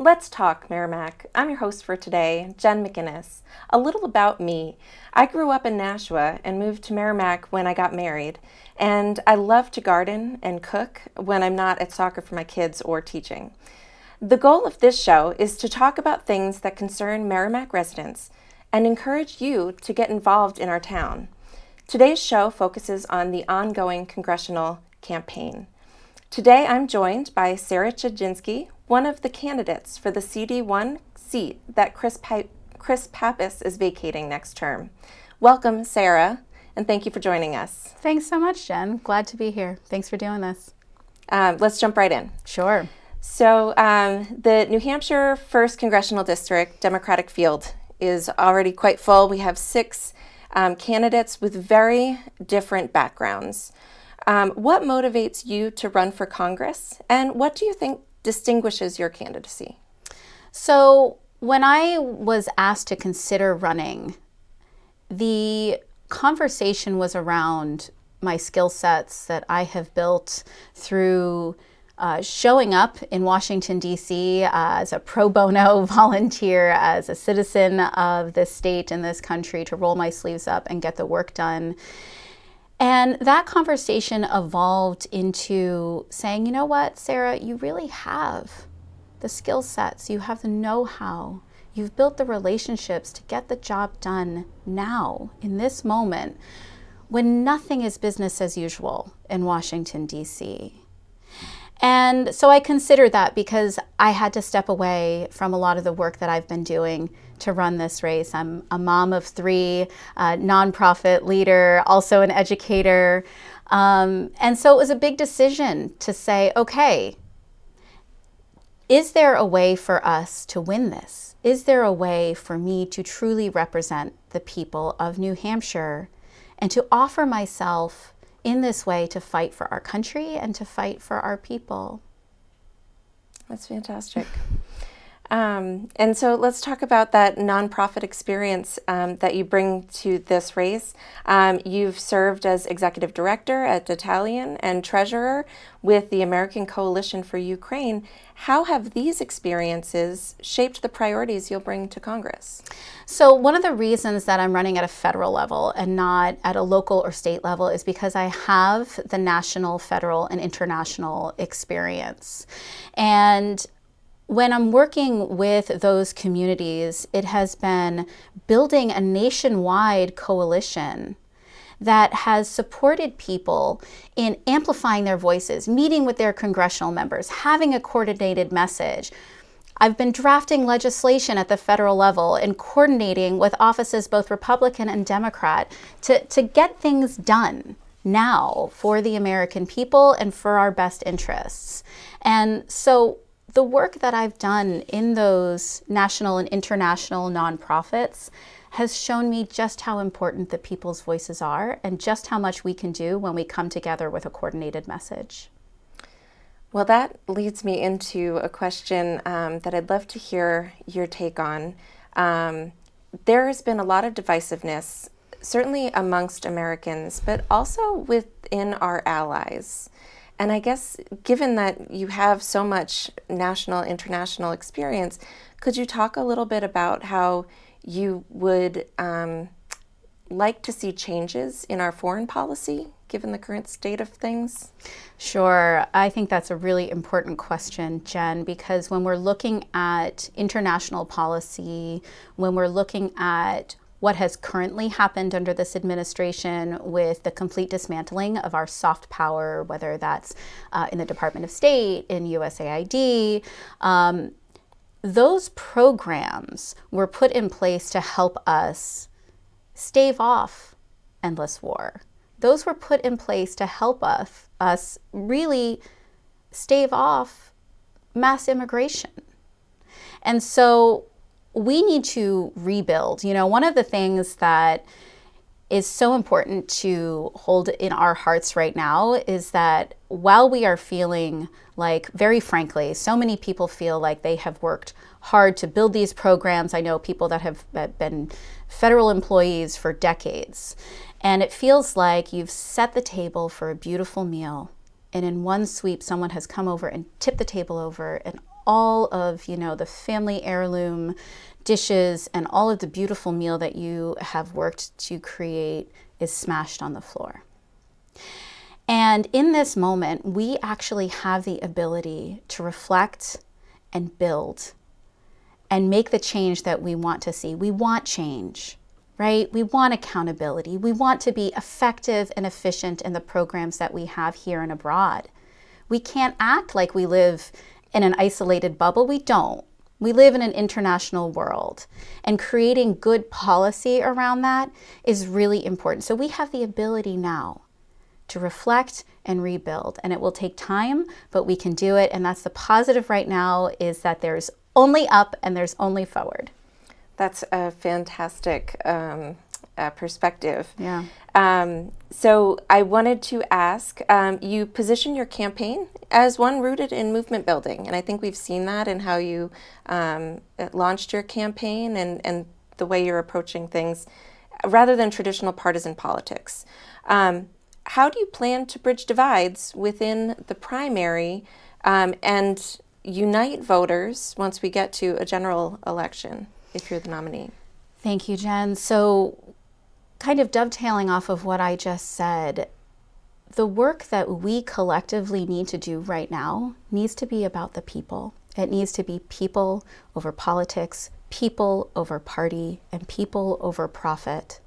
Let's talk Merrimack. I'm your host for today, Jen McInnes. A little about me. I grew up in Nashua and moved to Merrimack when I got married, and I love to garden and cook when I'm not at soccer for my kids or teaching. The goal of this show is to talk about things that concern Merrimack residents and encourage you to get involved in our town. Today's show focuses on the ongoing congressional campaign. Today I'm joined by Sarah Chadzynski, one of the candidates for the CD1 seat that Chris Pappas is vacating next term. Welcome, Sarah, and thank you for joining us. Thanks so much, Jen. Glad to be here. Thanks for doing this. Let's jump right in. Sure. So the New Hampshire 1st Congressional District Democratic field is already quite full. We have 6 candidates with very different backgrounds. What motivates you to run for Congress, and what do you think distinguishes your candidacy? So when I was asked to consider running, the conversation was around my skill sets that I have built through showing up in Washington, D.C. As a pro bono volunteer, as a citizen of this state and this country, to roll my sleeves up and get the work done. And that conversation evolved into saying, you know what, Sarah, you really have the skill sets, you have the know-how, you've built the relationships to get the job done now, in this moment, when nothing is business as usual in Washington, D.C. And so I considered that because I had to step away from a lot of the work that I've been doing to run this race. I'm a mom of 3, nonprofit leader, also an educator. And so it was a big decision to say, okay, is there a way for us to win this? Is there a way for me to truly represent the people of New Hampshire and to offer myself in this way to fight for our country and to fight for our people? That's fantastic. And so let's talk about that nonprofit experience that you bring to this race. You've served as executive director at Italian and treasurer with the American Coalition for Ukraine. How have these experiences shaped the priorities you'll bring to Congress? So one of the reasons that I'm running at a federal level and not at a local or state level is because I have the national, federal, and international experience. And when I'm working with those communities, it has been building a nationwide coalition that has supported people in amplifying their voices, meeting with their congressional members, having a coordinated message. I've been drafting legislation at the federal level and coordinating with offices, both Republican and Democrat, to get things done now for the American people and for our best interests. And so the work that I've done in those national and international nonprofits has shown me just how important the people's voices are and just how much we can do when we come together with a coordinated message. Well, that leads me into a question that I'd love to hear your take on. There has been a lot of divisiveness, certainly amongst Americans, but also within our allies. And I guess given that you have so much national, international experience, could you talk a little bit about how you would like to see changes in our foreign policy, given the current state of things? Sure. I think that's a really important question, Jen, because when we're looking at international policy, when we're looking at what has currently happened under this administration with the complete dismantling of our soft power, whether that's in the Department of State, in USAID, those programs were put in place to help us stave off endless war. Those were put in place to help us really stave off mass immigration. And so we need to rebuild. You know, one of the things that is so important to hold in our hearts right now is that while we are feeling like, very frankly, so many people feel like they have worked hard to build these programs. I know people that have been federal employees for decades, and it feels like you've set the table for a beautiful meal, and in one sweep, someone has come over and tipped the table over, and all of, the family heirloom dishes and all of the beautiful meal that you have worked to create is smashed on the floor. And in this moment, we actually have the ability to reflect and build and make the change that we want to see. We want change, right? We want accountability. We want to be effective and efficient in the programs that we have here and abroad. We can't act like we live in an isolated bubble. We don't. We live in an international world, and creating good policy around that is really important. So we have the ability now to reflect and rebuild, and it will take time, but we can do it. And that's the positive right now, is that there's only up and there's only forward. That's a fantastic perspective. Yeah. So I wanted to ask, you position your campaign as one rooted in movement building, and I think we've seen that in how you launched your campaign and the way you're approaching things rather than traditional partisan politics. How do you plan to bridge divides within the primary and unite voters once we get to a general election, if you're the nominee? Thank you, Jen. So kind of dovetailing off of what I just said, the work that we collectively need to do right now needs to be about the people. It needs to be people over politics, people over party, and people over profit.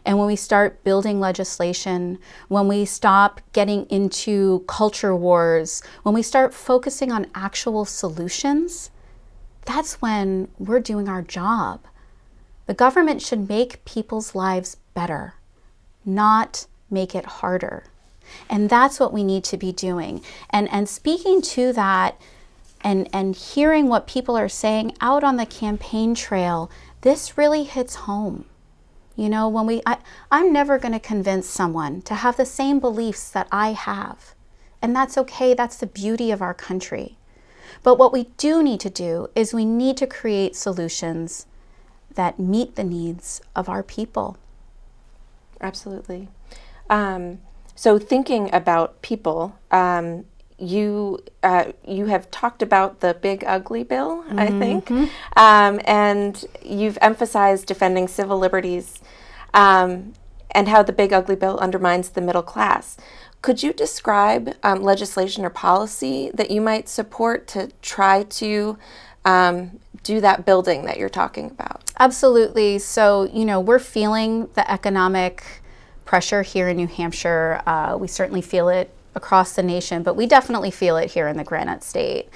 And when we start building legislation, when we stop getting into culture wars, when we start focusing on actual solutions, that's when we're doing our job. The government should make people's lives better, not make it harder. And that's what we need to be doing. And speaking to that and hearing what people are saying out on the campaign trail, this really hits home. I'm never going to convince someone to have the same beliefs that I have. And that's okay. That's the beauty of our country. But what we do need to do is we need to create solutions that meet the needs of our people. Absolutely. So thinking about people, you have talked about the big ugly bill, I think, and you've emphasized defending civil liberties and how the big ugly bill undermines the middle class. Could you describe legislation or policy that you might support to try to do that building that you're talking about? Absolutely. So, we're feeling the economic pressure here in New Hampshire. We certainly feel it across the nation, but we definitely feel it here in the Granite State.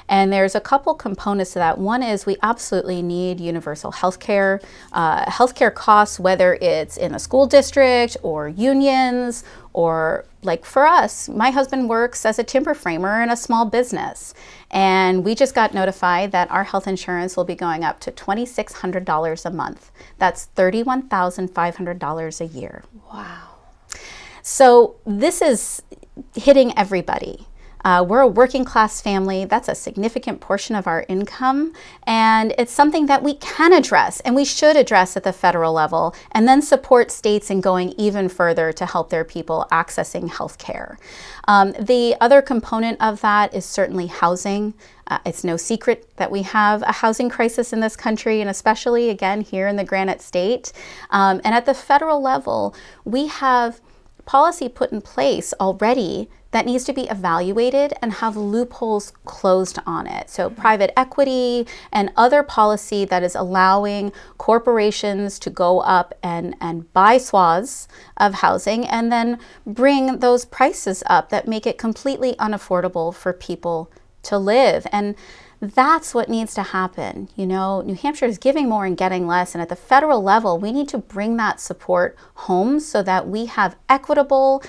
And there's a couple components to that. One is we absolutely need universal health care. Healthcare costs, whether it's in a school district or unions, or like for us, my husband works as a timber framer in a small business. And we just got notified that our health insurance will be going up to $2,600 a month. That's $31,500 a year. Wow. So this is hitting everybody. We're a working class family. That's a significant portion of our income. And it's something that we can address and we should address at the federal level, and then support states in going even further to help their people accessing health care. The other component of that is certainly housing. It's no secret that we have a housing crisis in this country, and especially, again, here in the Granite State. And at the federal level, we have policy put in place already that needs to be evaluated and have loopholes closed on it. So private equity and other policy that is allowing corporations to go up and buy swaths of housing and then bring those prices up that make it completely unaffordable for people to live. And that's what needs to happen. New Hampshire is giving more and getting less. And at the federal level, we need to bring that support home so that we have equitable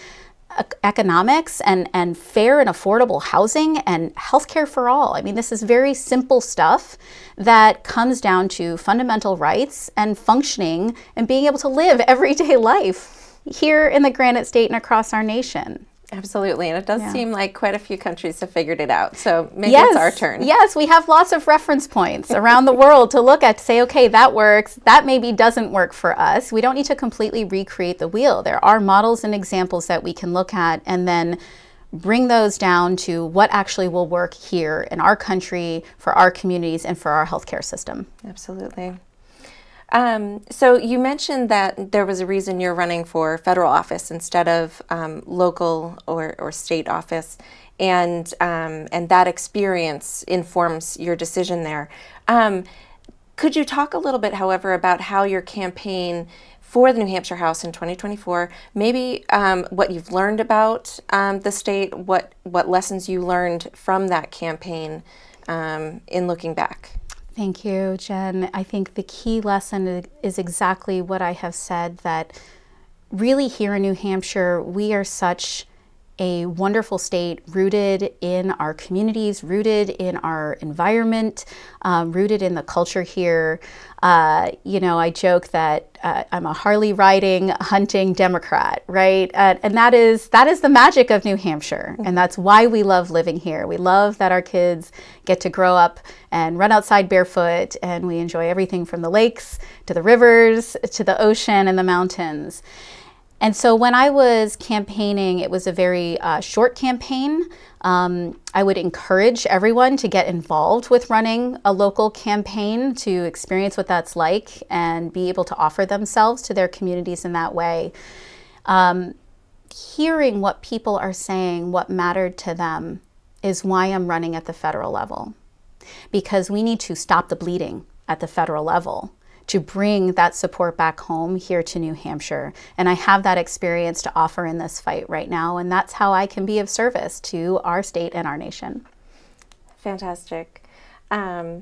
economics and fair and affordable housing and healthcare for all. I mean, this is very simple stuff that comes down to fundamental rights and functioning and being able to live everyday life here in the Granite State and across our nation. Absolutely, and it does seem like quite a few countries have figured it out, so maybe it's our turn. Yes, we have lots of reference points around the world to look at to say, okay, that works, that maybe doesn't work for us. We don't need to completely recreate the wheel. There are models and examples that we can look at and then bring those down to what actually will work here in our country, for our communities, and for our healthcare system. Absolutely. So you mentioned that there was a reason you're running for federal office instead of local or state office, and that experience informs your decision there. Could you talk a little bit, however, about how your campaign for the New Hampshire House in 2024, maybe what you've learned about the state, what lessons you learned from that campaign in looking back? Thank you, Jen. I think the key lesson is exactly what I have said, that really here in New Hampshire, we are such a wonderful state, rooted in our communities, rooted in our environment, rooted in the culture here. I joke that I'm a Harley riding, hunting Democrat, right? And that is the magic of New Hampshire. And that's why we love living here. We love that our kids get to grow up and run outside barefoot, and we enjoy everything from the lakes to the rivers to the ocean and the mountains. And so when I was campaigning, it was a very short campaign. I would encourage everyone to get involved with running a local campaign, to experience what that's like and be able to offer themselves to their communities in that way. Hearing what people are saying, what mattered to them, is why I'm running at the federal level. Because we need to stop the bleeding at the federal level to bring that support back home here to New Hampshire. And I have that experience to offer in this fight right now, and that's how I can be of service to our state and our nation. Fantastic. I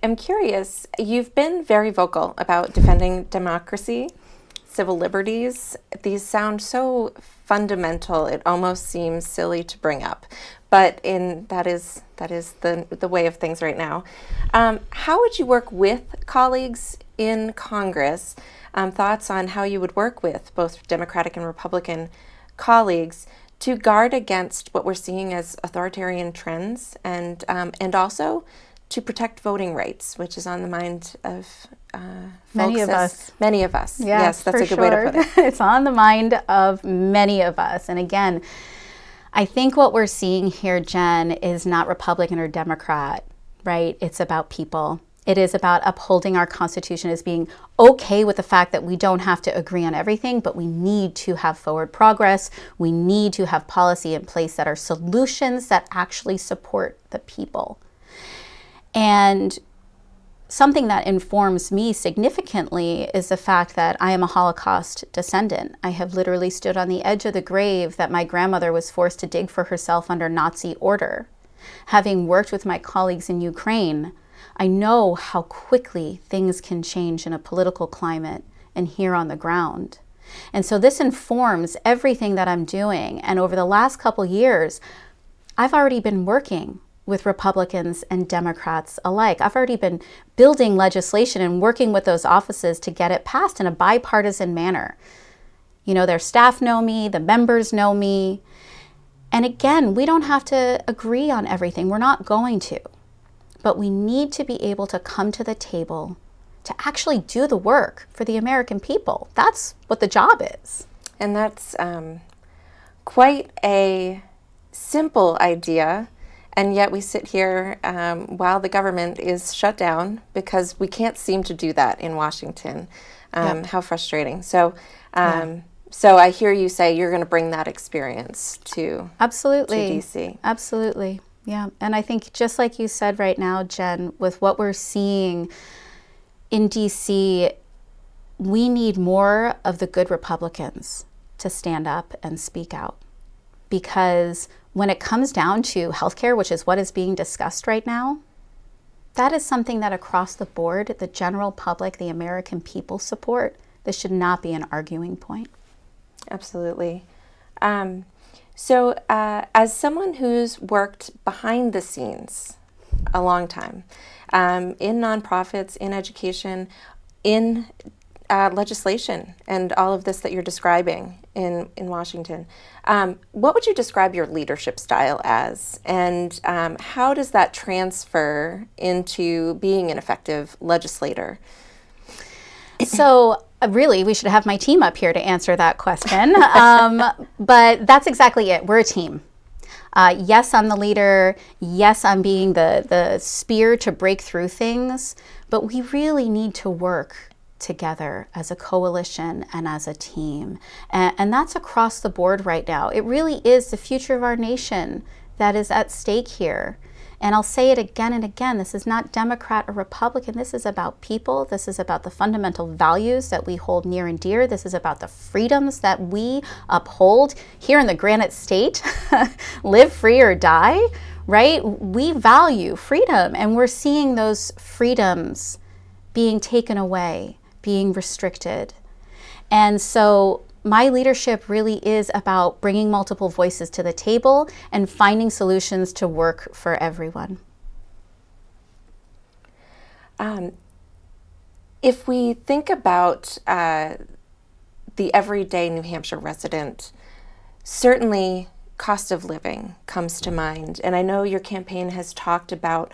am curious, you've been very vocal about defending democracy, civil liberties. These sound so fundamental, it almost seems silly to bring up. But that is the way of things right now. How would you work with colleagues in Congress? Thoughts on how you would work with both Democratic and Republican colleagues to guard against what we're seeing as authoritarian trends, and also to protect voting rights, which is on the mind of many of us. Many of us. Yes, that's a good way to put it. It's on the mind of many of us. And again, I think what we're seeing here, Jen, is not Republican or Democrat, right? It's about people. It is about upholding our Constitution as being okay with the fact that we don't have to agree on everything, but we need to have forward progress. We need to have policy in place that are solutions that actually support the people. And something that informs me significantly is the fact that I am a Holocaust descendant. I have literally stood on the edge of the grave that my grandmother was forced to dig for herself under Nazi order. Having worked with my colleagues in Ukraine, I know how quickly things can change in a political climate and here on the ground. And so this informs everything that I'm doing. And over the last couple years, I've already been working with Republicans and Democrats alike. I've already been building legislation and working with those offices to get it passed in a bipartisan manner. You know, their staff know me, the members know me. And again, we don't have to agree on everything. We're not going to. But we need to be able to come to the table to actually do the work for the American people. That's what the job is. And that's quite a simple idea. And yet we sit here while the government is shut down because we can't seem to do that in Washington. Yep. How frustrating. So so I hear you say you're going to bring that experience to DC. Absolutely. Yeah. And I think just like you said right now, Jen, with what we're seeing in DC, we need more of the good Republicans to stand up and speak out. Because when it comes down to healthcare, which is what is being discussed right now, that is something that across the board, the general public, the American people support. This should not be an arguing point. Absolutely. So as someone who's worked behind the scenes a long time, in nonprofits, in education, in legislation, and all of this that you're describing in Washington, what would you describe your leadership style as? And how does that transfer into being an effective legislator? So really, we should have my team up here to answer that question. But that's exactly it. We're a team. Yes, I'm the leader. Yes, I'm being the spear to break through things. But we really need to work together as a coalition and as a team. And that's across the board right now. It really is the future of our nation that is at stake here. And I'll say it again and again, this is not Democrat or Republican. This is about people. This is about the fundamental values that we hold near and dear. This is about the freedoms that we uphold here in the Granite State. Live free or die, right? We value freedom, and we're seeing those freedoms being taken away, being restricted. And so my leadership really is about bringing multiple voices to the table and finding solutions to work for everyone. If we think about the everyday New Hampshire resident, certainly cost of living comes to mind. And I know your campaign has talked about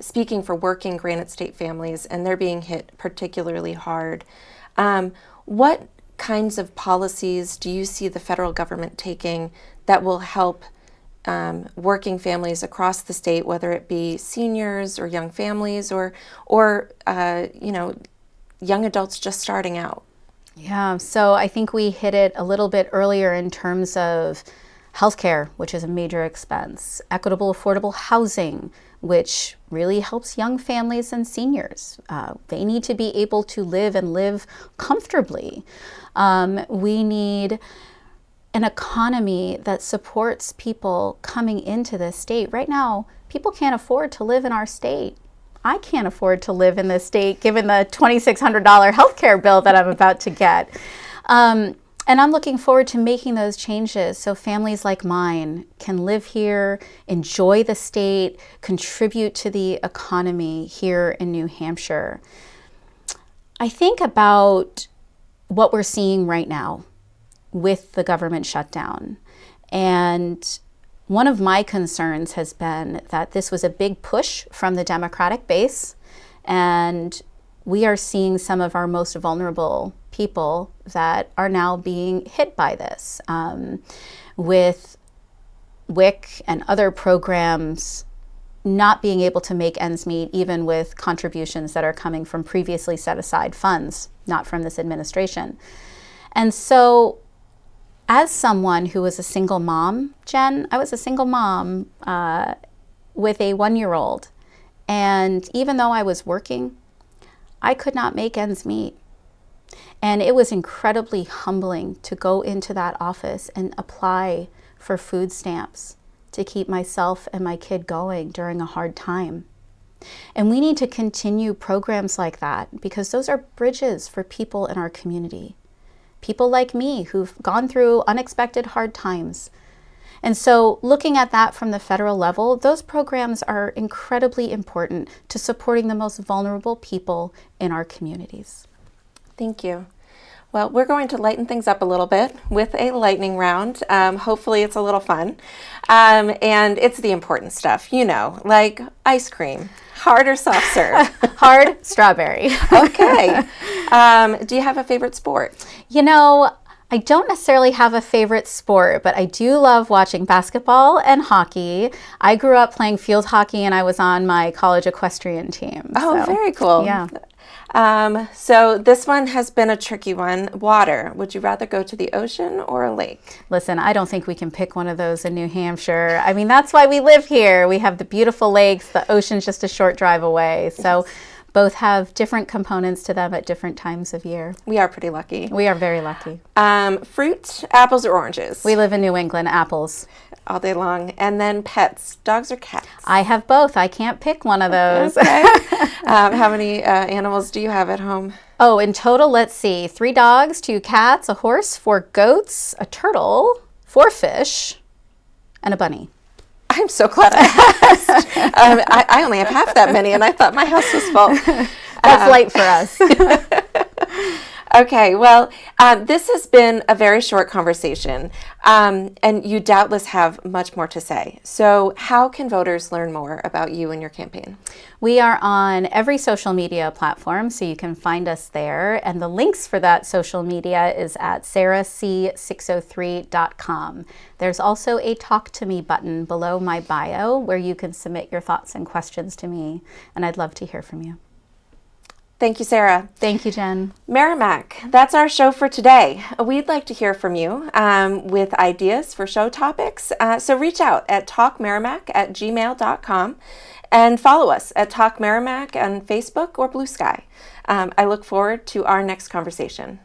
speaking for working Granite State families, and they're being hit particularly hard. What kinds of policies do you see the federal government taking that will help working families across the state, whether it be seniors or young families or young adults just starting out? Yeah, so I think we hit it a little bit earlier in terms of healthcare, which is a major expense, equitable, affordable housing, which really helps young families and seniors. They need to be able to live and live comfortably. We need an economy that supports people coming into this state. Right now, people can't afford to live in our state. I can't afford to live in this state given the $2,600 healthcare bill that I'm about to get. And I'm looking forward to making those changes so families like mine can live here, enjoy the state, contribute to the economy here in New Hampshire. I think about what we're seeing right now with the government shutdown. And one of my concerns has been that this was a big push from the Democratic base, and we are seeing some of our most vulnerable people that are now being hit by this, with WIC and other programs not being able to make ends meet, even with contributions that are coming from previously set aside funds, not from this administration. And so as someone who was a single mom, Jen, I was a single mom with a 1-year-old. And even though I was working, I could not make ends meet. And it was incredibly humbling to go into that office and apply for food stamps to keep myself and my kid going during a hard time. And we need to continue programs like that because those are bridges for people in our community. People like me who've gone through unexpected hard times. And so looking at that from the federal level, those programs are incredibly important to supporting the most vulnerable people in our communities. Thank you. Well, we're going to lighten things up a little bit with a lightning round. Hopefully it's a little fun. And it's the important stuff, like ice cream. Hard or soft serve? Hard strawberry. Okay. Do you have a favorite sport? I don't necessarily have a favorite sport, but I do love watching basketball and hockey. I grew up playing field hockey and I was on my college equestrian team. Oh, very cool. Yeah. So this one has been a tricky one. Water. Would you rather go to the ocean or a lake? Listen, I don't think we can pick one of those in New Hampshire. I mean, that's why we live here. We have the beautiful lakes. The ocean's just a short drive away. So both have different components to them at different times of year. We are pretty lucky. We are very lucky. Fruit, apples or oranges? We live in New England, apples. All day long. And then pets, dogs or cats? I have both. I can't pick one of those. Okay. How many animals do you have at home? Oh, in total, let's see. 3 dogs, 2 cats, a horse, 4 goats, a turtle, 4 fish, and a bunny. I'm so glad I asked. I only have half that many, and I thought my house was full. That's light for us. Okay, well, this has been a very short conversation, and you doubtless have much more to say. So how can voters learn more about you and your campaign? We are on every social media platform, so you can find us there. And the links for that social media is at sarahc603.com. There's also a Talk to Me button below my bio where you can submit your thoughts and questions to me, and I'd love to hear from you. Thank you, Sarah. Thank you, Jen. Merrimack, that's our show for today. We'd like to hear from you with ideas for show topics. So reach out at talkmerrimack@gmail.com and follow us at Talk Merrimack on Facebook or Blue Sky. I look forward to our next conversation.